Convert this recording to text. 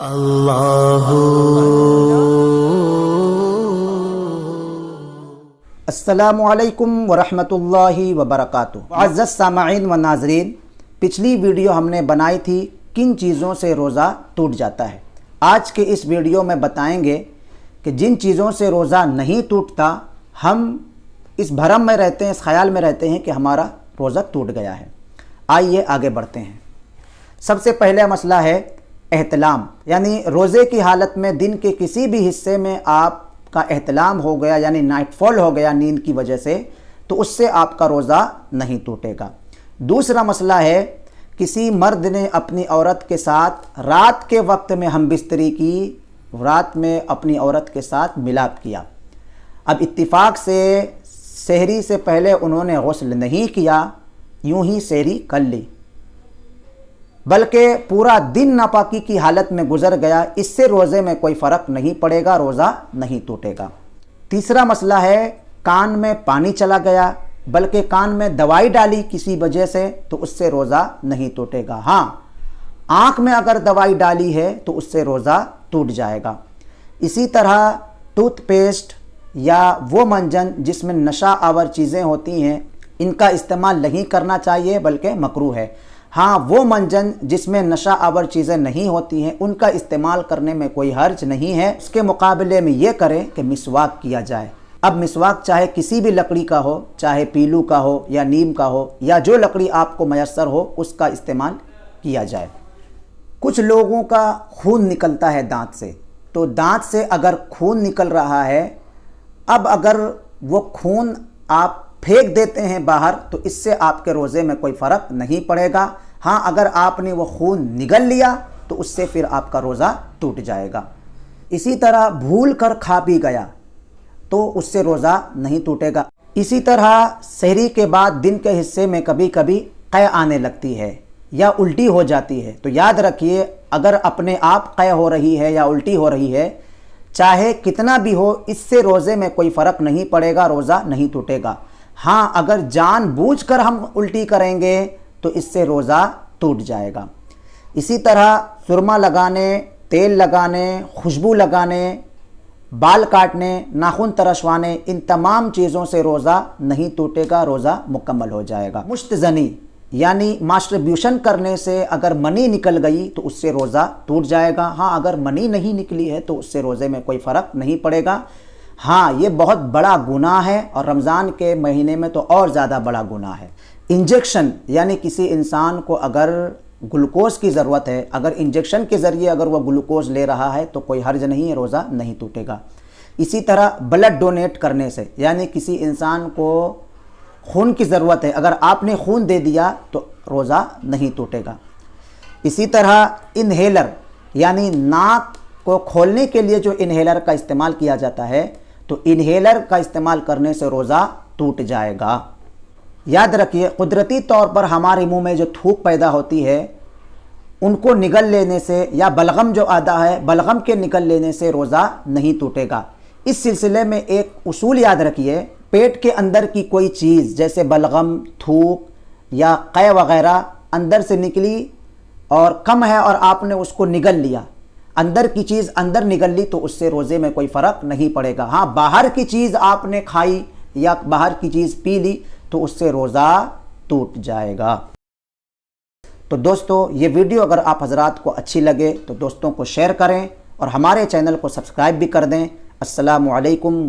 اللہ السلام علیکم ورحمۃ اللہ وبرکاتہ۔ معزز سامعین و ناظرین، پچھلی ویڈیو ہم نے بنائی تھی کن چیزوں سے روزہ ٹوٹ جاتا ہے۔ آج کے اس ویڈیو میں بتائیں گے کہ جن چیزوں سے روزہ نہیں ٹوٹتا، ہم اس بھرم میں رہتے ہیں، اس خیال میں رہتے ہیں کہ ہمارا روزہ ٹوٹ گیا ہے۔ آئیے آگے بڑھتے ہیں۔ سب سے پہلے مسئلہ ہے احتلام، یعنی روزے کی حالت میں دن کے کسی بھی حصے میں آپ کا احتلام ہو گیا، یعنی نائٹ فال ہو گیا نیند کی وجہ سے، تو اس سے آپ کا روزہ نہیں ٹوٹے گا۔ دوسرا مسئلہ ہے کسی مرد نے اپنی عورت کے ساتھ رات کے وقت میں ہم بستری کی، رات میں اپنی عورت کے ساتھ ملاپ کیا۔ اب اتفاق سے سحری سے پہلے انہوں نے غسل نہیں کیا، یوں ہی سحری کر لی، بلکہ پورا دن ناپاکی کی حالت میں گزر گیا، اس سے روزے میں کوئی فرق نہیں پڑے گا، روزہ نہیں ٹوٹے گا۔ تیسرا مسئلہ ہے کان میں پانی چلا گیا، بلکہ کان میں دوائی ڈالی کسی وجہ سے، تو اس سے روزہ نہیں ٹوٹے گا۔ ہاں، آنکھ میں اگر دوائی ڈالی ہے تو اس سے روزہ ٹوٹ جائے گا۔ اسی طرح ٹوتھ پیسٹ یا وہ منجن جس میں نشہ آور چیزیں ہوتی ہیں، ان کا استعمال نہیں کرنا چاہیے، بلکہ مکروہ ہے۔ ہاں، وہ منجن جس میں نشہ آور چیزیں نہیں ہوتی ہیں، ان کا استعمال کرنے میں کوئی حرج نہیں ہے۔ اس کے مقابلے میں یہ کریں کہ مسواک کیا جائے۔ اب مسواک چاہے کسی بھی لکڑی کا ہو، چاہے پیلو کا ہو یا نیم کا ہو، یا جو لکڑی آپ کو میسر ہو، اس کا استعمال کیا جائے۔ کچھ لوگوں کا خون نکلتا ہے دانت سے، تو دانت سے اگر خون نکل رہا ہے، اب اگر وہ خون آپ پھینک دیتے ہیں باہر، تو اس سے آپ کے روزے میں کوئی فرق نہیں پڑے گا۔ ہاں، اگر آپ نے وہ خون نگل لیا تو اس سے پھر آپ کا روزہ ٹوٹ جائے گا۔ اسی طرح بھول کر کھا پی گیا تو اس سے روزہ نہیں ٹوٹے گا۔ اسی طرح سحری کے بعد دن کے حصے میں کبھی کبھی قے آنے لگتی ہے یا الٹی ہو جاتی ہے، تو یاد رکھیے اگر اپنے آپ قے ہو رہی ہے یا الٹی ہو رہی ہے، چاہے کتنا بھی ہو، اس سے روزے میں کوئی فرق نہیں پڑے گا، روزہ نہیں ٹوٹے گا۔ ہاں، اگر جان بوجھ کر ہم الٹی کریں گے تو اس سے روزہ ٹوٹ جائے گا۔ اسی طرح سرما لگانے، تیل لگانے، خوشبو لگانے، بال کاٹنے، ناخن ترشوانے، ان تمام چیزوں سے روزہ نہیں ٹوٹے گا، روزہ مکمل ہو جائے گا۔ مشت زنی یعنی ماسٹربیوشن کرنے سے اگر منی نکل گئی تو اس سے روزہ ٹوٹ جائے گا۔ ہاں، اگر منی نہیں نکلی ہے تو اس سے روزے میں کوئی فرق نہیں پڑے گا۔ ہاں، یہ بہت بڑا گناہ ہے، اور رمضان کے مہینے میں تو اور زیادہ بڑا گناہ ہے۔ انجیکشن یعنی کسی انسان کو اگر گلوکوز کی ضرورت ہے، اگر انجیکشن کے ذریعے اگر وہ گلوکوز لے رہا ہے تو کوئی حرج نہیں ہے، روزہ نہیں ٹوٹے گا۔ اسی طرح بلڈ ڈونیٹ کرنے سے، یعنی کسی انسان کو خون کی ضرورت ہے، اگر آپ نے خون دے دیا تو روزہ نہیں ٹوٹے گا۔ اسی طرح انہیلر یعنی ناک کو کھولنے کے لیے جو انہیلر کا استعمال کیا جاتا ہے، تو انہیلر کا استعمال کرنے سے روزہ ٹوٹ جائے گا۔ یاد رکھیے قدرتی طور پر ہمارے منہ میں جو تھوک پیدا ہوتی ہے، ان کو نگل لینے سے، یا بلغم جو آتا ہے، بلغم کے نگل لینے سے روزہ نہیں ٹوٹے گا۔ اس سلسلے میں ایک اصول یاد رکھیے، پیٹ کے اندر کی کوئی چیز جیسے بلغم، تھوک یا قے وغیرہ اندر سے نکلی اور کم ہے اور آپ نے اس کو نگل لیا، اندر کی چیز اندر نگل لی، تو اس سے روزے میں کوئی فرق نہیں پڑے گا۔ ہاں، باہر کی چیز آپ نے کھائی یا باہر کی چیز پی لی تو اس سے روزہ ٹوٹ جائے گا۔ تو دوستو، یہ ویڈیو اگر آپ حضرات کو اچھی لگے تو دوستوں کو شیئر کریں اور ہمارے چینل کو سبسکرائب بھی کر دیں۔ السلام علیکم